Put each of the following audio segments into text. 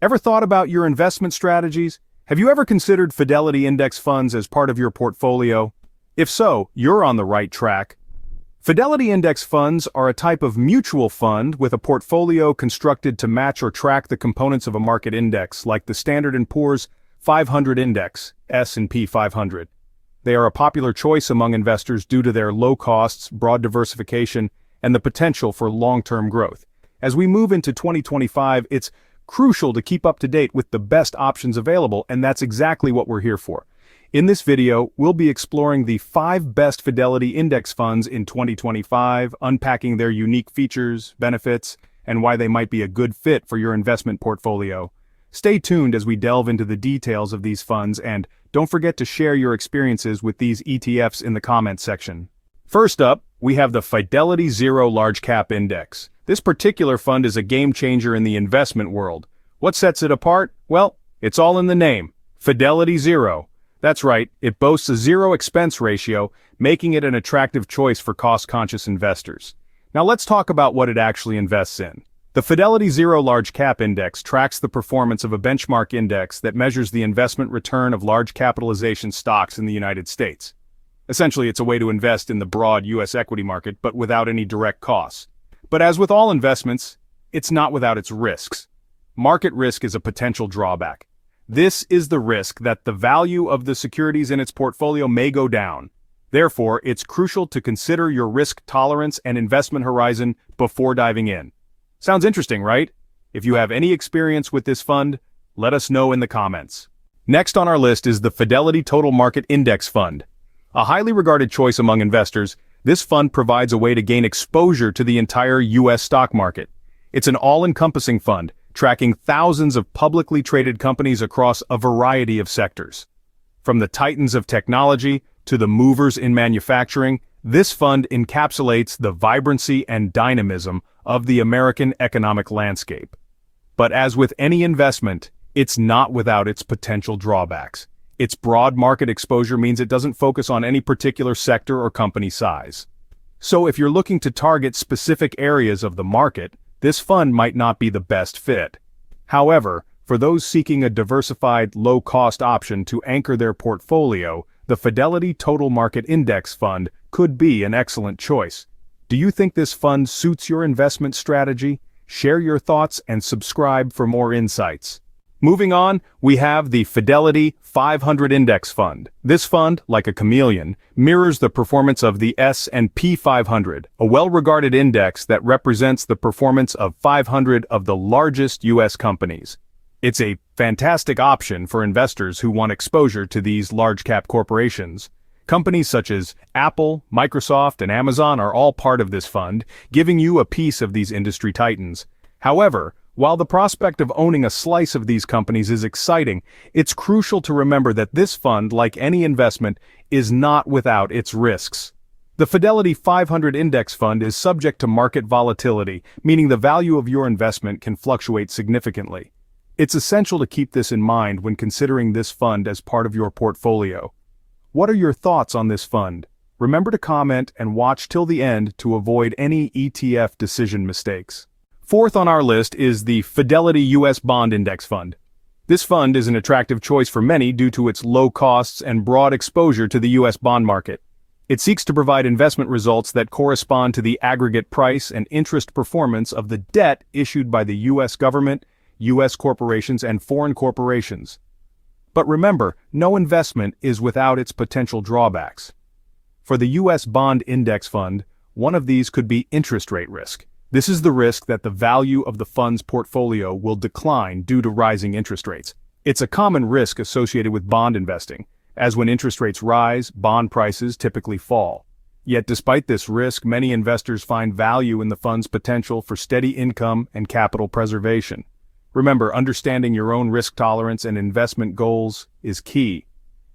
Ever thought about your investment strategies? Have you ever considered Fidelity Index Funds as part of your portfolio? If so, you're on the right track. Fidelity Index Funds are a type of mutual fund with a portfolio constructed to match or track the components of a market index like the Standard & Poor's 500 Index, S&P 500. They are a popular choice among investors due to their low costs, broad diversification, and the potential for long-term growth. As we move into 2025, it's crucial to keep up to date with the best options available, and that's exactly what we're here for. In this video, we'll be exploring the 5 best Fidelity Index Funds in 2025, unpacking their unique features, benefits, and why they might be a good fit for your investment portfolio. Stay tuned as we delve into the details of these funds, and don't forget to share your experiences with these ETFs in the comments section. First up, we have the Fidelity Zero Large Cap Index. This particular fund is a game changer in the investment world. What sets it apart? Well, it's all in the name, Fidelity Zero. That's right, it boasts a zero expense ratio, making it an attractive choice for cost-conscious investors. Now let's talk about what it actually invests in. The Fidelity Zero Large Cap Index tracks the performance of a benchmark index that measures the investment return of large capitalization stocks in the United States. Essentially, it's a way to invest in the broad U.S. equity market, but without any direct costs. But as with all investments, it's not without its risks. Market risk is a potential drawback. This is the risk that the value of the securities in its portfolio may go down. Therefore, it's crucial to consider your risk tolerance and investment horizon before diving in. Sounds interesting, right? If you have any experience with this fund, let us know in the comments. Next on our list is the Fidelity Total Market Index Fund. A highly regarded choice among investors, this fund provides a way to gain exposure to the entire U.S. stock market. It's an all-encompassing fund, tracking thousands of publicly traded companies across a variety of sectors. From the titans of technology to the movers in manufacturing, this fund encapsulates the vibrancy and dynamism of the American economic landscape. But as with any investment, it's not without its potential drawbacks. Its broad market exposure means it doesn't focus on any particular sector or company size. So if you're looking to target specific areas of the market, this fund might not be the best fit. However, for those seeking a diversified, low-cost option to anchor their portfolio, the Fidelity Total Market Index Fund could be an excellent choice. Do you think this fund suits your investment strategy? Share your thoughts and subscribe for more insights. Moving on, we have the Fidelity 500 Index Fund. This fund, like a chameleon, mirrors the performance of the S&P 500, a well-regarded index that represents the performance of 500 of the largest U.S. companies. It's a fantastic option for investors who want exposure to these large-cap corporations. Companies such as Apple, Microsoft, and Amazon are all part of this fund, giving you a piece of these industry titans. However, while the prospect of owning a slice of these companies is exciting, it's crucial to remember that this fund, like any investment, is not without its risks. The Fidelity 500 Index Fund is subject to market volatility, meaning the value of your investment can fluctuate significantly. It's essential to keep this in mind when considering this fund as part of your portfolio. What are your thoughts on this fund? Remember to comment and watch till the end to avoid any ETF decision mistakes. Fourth on our list is the Fidelity U.S. Bond Index Fund. This fund is an attractive choice for many due to its low costs and broad exposure to the U.S. bond market. It seeks to provide investment results that correspond to the aggregate price and interest performance of the debt issued by the U.S. government, U.S. corporations, and foreign corporations. But remember, no investment is without its potential drawbacks. For the U.S. Bond Index Fund, one of these could be interest rate risk. This is the risk that the value of the fund's portfolio will decline due to rising interest rates. It's a common risk associated with bond investing, as when interest rates rise, bond prices typically fall. Yet despite this risk, many investors find value in the fund's potential for steady income and capital preservation. Remember, understanding your own risk tolerance and investment goals is key.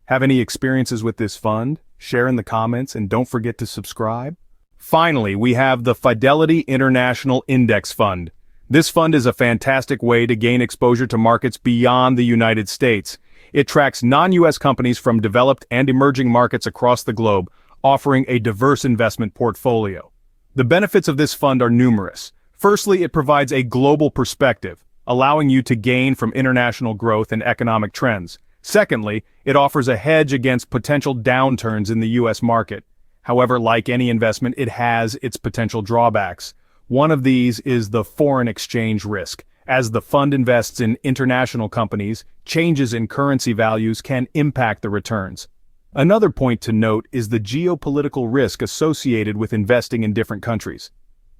Have any experiences with this fund? Share in the comments and don't forget to subscribe. Finally, we have the Fidelity International Index Fund. This fund is a fantastic way to gain exposure to markets beyond the United States. It tracks non-U.S. companies from developed and emerging markets across the globe, offering a diverse investment portfolio. The benefits of this fund are numerous. Firstly, it provides a global perspective. allowing you to gain from international growth and economic trends. Secondly, it offers a hedge against potential downturns in the U.S. market. However, like any investment, it has its potential drawbacks. One of these is the foreign exchange risk. As the fund invests in international companies, changes in currency values can impact the returns. Another point to note is the geopolitical risk associated with investing in different countries.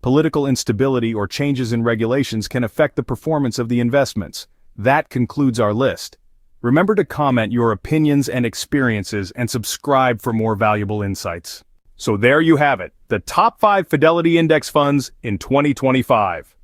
Political instability or changes in regulations can affect the performance of the investments. That concludes our list. Remember to comment your opinions and experiences and subscribe for more valuable insights. So there you have it, the top 5 Fidelity Index Funds in 2025.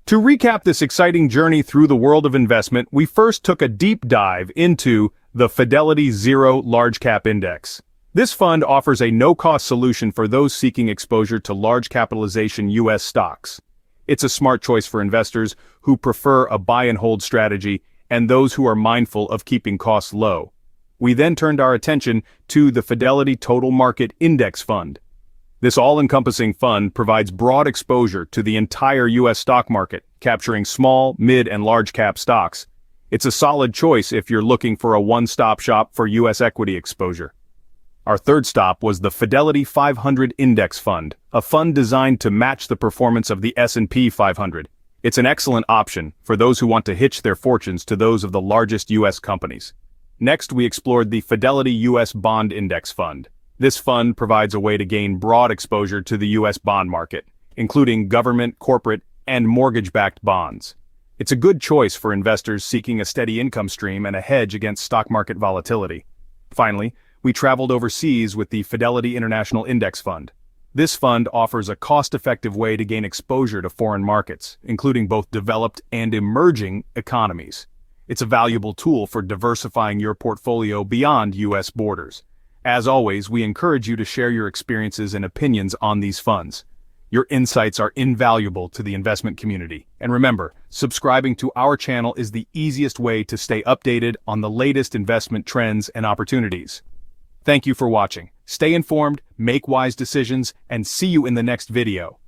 To recap this exciting journey through the world of investment, we first took a deep dive into the Fidelity Zero Large Cap Index. This fund offers a no-cost solution for those seeking exposure to large capitalization U.S. stocks. It's a smart choice for investors who prefer a buy-and-hold strategy and those who are mindful of keeping costs low. We then turned our attention to the Fidelity Total Market Index Fund. This all-encompassing fund provides broad exposure to the entire U.S. stock market, capturing small, mid, and large-cap stocks. It's a solid choice if you're looking for a one-stop shop for U.S. equity exposure. Our third stop was the Fidelity 500 Index Fund, a fund designed to match the performance of the S&P 500. It's an excellent option for those who want to hitch their fortunes to those of the largest U.S. companies. Next, we explored the Fidelity U.S. Bond Index Fund. This fund provides a way to gain broad exposure to the U.S. bond market, including government, corporate, and mortgage-backed bonds. It's a good choice for investors seeking a steady income stream and a hedge against stock market volatility. Finally, we traveled overseas with the Fidelity International Index Fund. This fund offers a cost-effective way to gain exposure to foreign markets, including both developed and emerging economies. It's a valuable tool for diversifying your portfolio beyond U.S. borders. As always, we encourage you to share your experiences and opinions on these funds. Your insights are invaluable to the investment community. And remember, subscribing to our channel is the easiest way to stay updated on the latest investment trends and opportunities. Thank you for watching. Stay informed, make wise decisions, and see you in the next video.